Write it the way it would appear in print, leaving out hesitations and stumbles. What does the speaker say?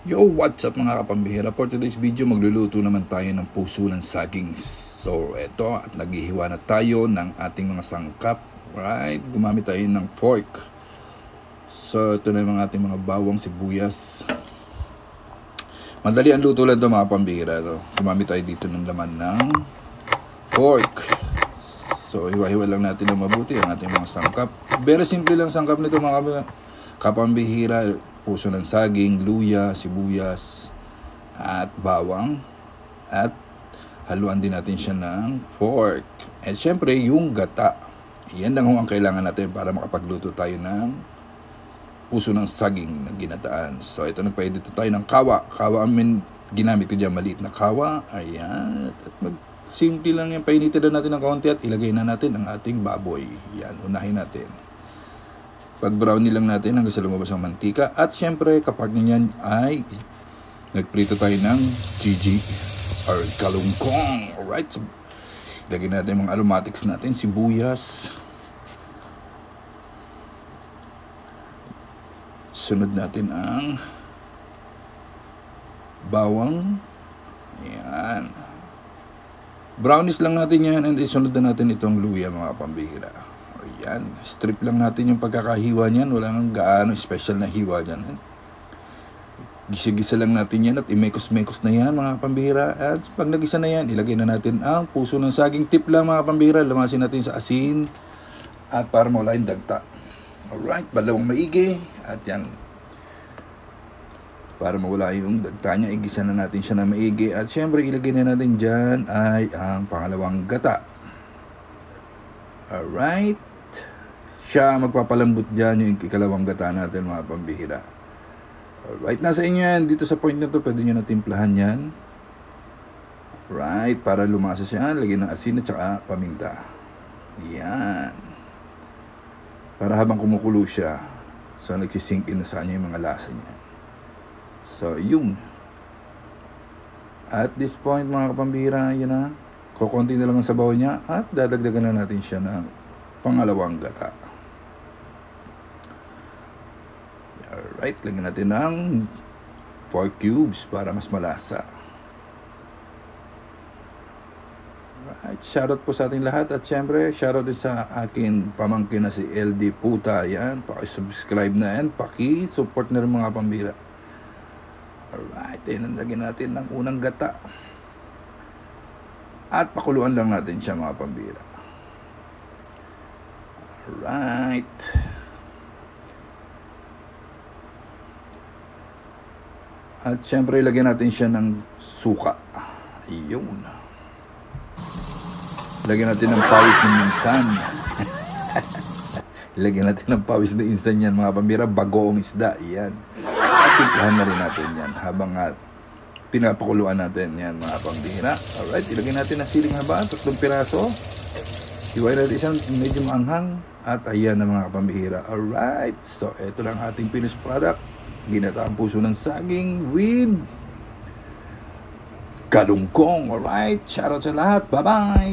Yo, what's up mga kapambihira? For today's video, magluluto naman tayo ng puso ng saging. So, eto, at naghihiwa na tayo ng ating mga sangkap. Right? Gumamit tayo ng fork. So, ito na yung ating mga bawang sibuyas. Madali ang luto lang ito mga kapambihira. Gumamit tayo dito ng laman ng fork. So, hiwa-hiwa lang natin ng mabuti ang ating mga sangkap. Very simple lang sangkap nito mga kapambihira. Puso ng saging, luya, sibuyas, at bawang. At haluan din natin siya ng fork. At syempre, yung gata. Yan lang ang kailangan natin para makapagluto tayo ng puso ng saging na ginataan. So, ito nagpaedito tayo ng kawa. Kawa ginamit ko dyan, maliit na kawa. Ayan. At simple lang yan. Painitin na natin ng kaunti at ilagay na natin ang ating baboy. Yan, unahin natin. Pag-brownie lang natin hanggang sa lumabas ang mantika. At syempre, kapag niyan ay nagprito tayo ng GG or kalungkong. Alright. So, lagyan natin mga aromatics natin. Sibuyas. Sunod natin ang bawang. Ayan. Brownies lang natin yan. And isunod na natin itong luya mga pambihira. Yan, strip lang natin yung pagkakahiwa niyan. Walang gaano special na hiwa dyan. Gisa-gisa lang natin yan at imekos-mekos na yan mga pambihira. At pag nagisa na yan, ilagay na natin ang puso ng saging. Tip lang mga pambihira, lamasin natin sa asin at para mawala yung dagta. Alright, balawang maigi. At yan, para mawala yung dagta niya, igisa na natin siya na maigi. At syempre, ilagay na natin dyan ay ang pangalawang gata. Alright. Siya magpapalambot dyan yung ikalawang gata natin mga pambihira. Alright, nasa inyo yan. Dito sa point na to, pwede nyo na timplahan yan. Right, para lumasa siya, lagyan ng asin at saka paminta. Yan. Para habang kumukulo siya, so nagsisink in na sa kanya yung mga lasa niya. So, yun. At this point mga kapambihira, yun na. Kukunti na lang ang sabaw niya at dadagdagan na natin siya ng pangalawang gata. Alright, lagyan natin ng 4 cubes para mas malasa. Alright, shoutout po sa ating lahat at syempre, shoutout din sa akin pamangkin na si LD Puta. Yan, paki-subscribe na yan, paki-support na rin mga pambira. Alright, lagyan natin ng unang gata. At pakuluan lang natin siya mga pambira. Alright. At syempre, lagyan natin siya ng suka. Ayun. Lagyan natin ng pawis ng minsan. Lagyan natin ng pawis ng insan yan mga pambira. Bagoong isda. Yan. At timplahan na rin natin yan habang pinapakuluan natin yan mga pambira. Alright, ilagyan natin ng siling haba, 3 piraso. Iwain natin isang medyo maanghang. At ayan na mga pambihira. Alright, so ito lang ating finished product. Ginataang puso ng saging with kalungkong. Alright, shoutout sa lahat. Bye-bye!